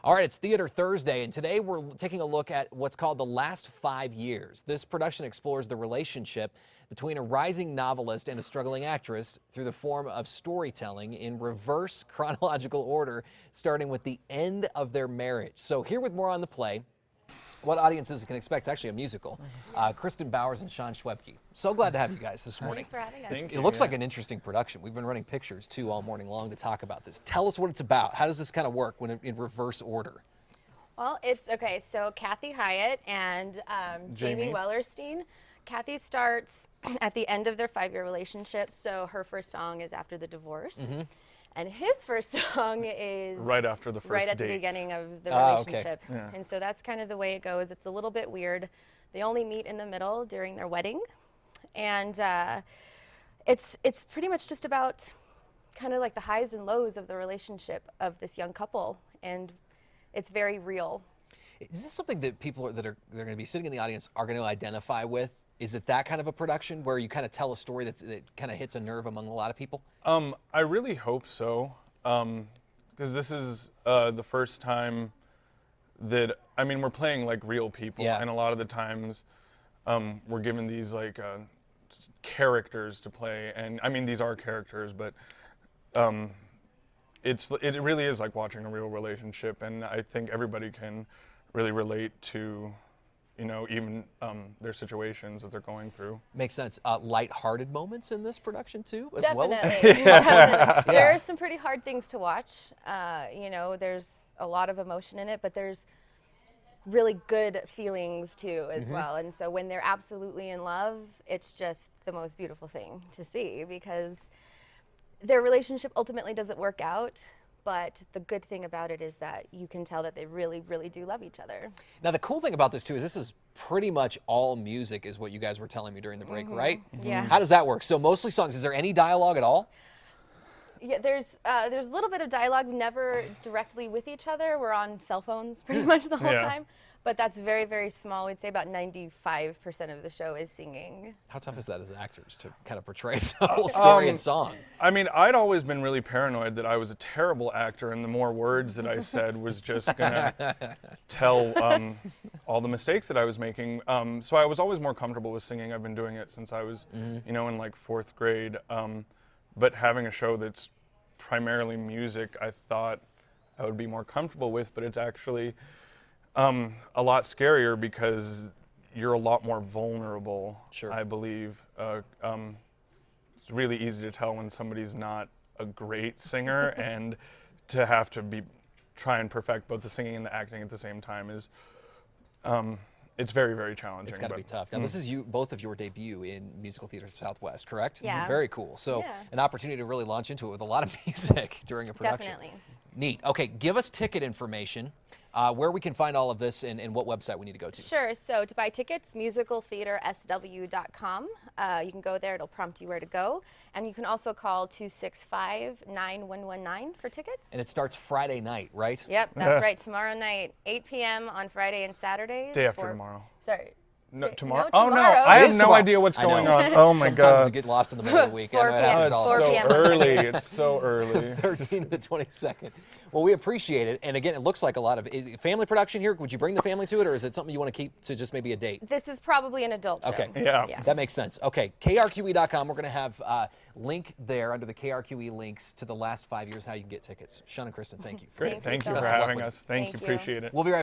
All right, it's Theater Thursday, and today we're taking a look at what's called The Last 5 Years. This production explores the relationship between a rising novelist and a struggling actress through the form of storytelling in reverse chronological order, starting with the end of their marriage. So here with more on the play, what audiences can expect, it's actually a musical. Kristen Bowers and Sean Schwebke. So glad to have you guys this morning. Thanks for having us. It looks like an interesting production. We've been running pictures too all morning long to talk about this. Tell us what it's about. How does this kind of work when in reverse order? Well, it's okay. So Kathy Hyatt and Jamie Wellerstein. Kathy starts at the end of their 5-year relationship. So her first song is after the divorce. And his first song is right after the first right at date. the beginning of the relationship. Okay. Yeah. And so that's kind of the way it goes. It's a little bit weird. They only meet in the middle during their wedding. And it's pretty much just about kind of like the highs and lows of the relationship of this young couple. And it's very real. Is this something that people they're going to be sitting in the audience are going to identify with? Is it that kind of a production where you kind of tell a story that kind of hits a nerve among a lot of people? I really hope so, because this is the first time that, I mean, we're playing like real people, and a lot of the times we're given these like characters to play, and I mean these are characters, but it really is like watching a real relationship, and I think everybody can really relate to, you know, even their situations that they're going through. Makes sense. Light-hearted moments in this production too, as Definitely. well as Definitely. There are some pretty hard things to watch. You know, there's a lot of emotion in it, but there's really good feelings too as well. And so when they're absolutely in love, it's just the most beautiful thing to see, because their relationship ultimately doesn't work out. But the good thing about it is that you can tell that they really, really do love each other. Now, the cool thing about this, too, is this is pretty much all music, is what you guys were telling me during the break, right? Yeah. How does that work? So mostly songs. Is there any dialogue at all? Yeah, there's a little bit of dialogue, never directly with each other. We're on cell phones pretty much the whole time. But that's very, very small. We'd say about 95% of the show is singing. How tough is that as actors to kind of portray the whole story in song? I mean, I'd always been really paranoid that I was a terrible actor, and the more words that I said was just gonna tell all the mistakes that I was making. So I was always more comfortable with singing. I've been doing it since I was, you know, in like 4th grade. But having a show that's primarily music, I thought I would be more comfortable with, but it's actually a lot scarier because you're a lot more vulnerable, I believe. It's really easy to tell when somebody's not a great singer, and to have to try and perfect both the singing and the acting at the same time is, it's very, very challenging. It's got to be tough. Now, this is both of your debut in Musical Theater Southwest, correct? Yeah. Very cool. So an opportunity to really launch into it with a lot of music during a production. Definitely. Neat. Okay, give us ticket information, where we can find all of this, and what website we need to go to. Sure. So to buy tickets, musicaltheatersw.com. You can go there. It'll prompt you where to go. And you can also call 265-9119 for tickets. And it starts Friday night, right? Yep, that's right. Tomorrow night, 8 p.m. on Friday and Saturdays. Day after tomorrow. Sorry. No, tomorrow? No, Oh, no. tomorrow. I It have is no tomorrow. idea what's I know. going on. Oh, my Sometimes God. you get lost in the middle of the week. 4 I know it p.m. happens all the It's time. so early. It's so early. 13th to 22nd. Well, we appreciate it. And again, it looks like a lot of family production here. Would you bring the family to it, or is it something you want to keep to just maybe a date? This is probably an adult show. Okay. Yeah. That makes sense. Okay, KRQE.com. We're going to have a link there under the KRQE links to the last 5 years how you can get tickets. Sean and Kristen, thank you. Great. Thank you Thank you so for much. having us. Thank you. Thank you. Appreciate it. We'll be right back.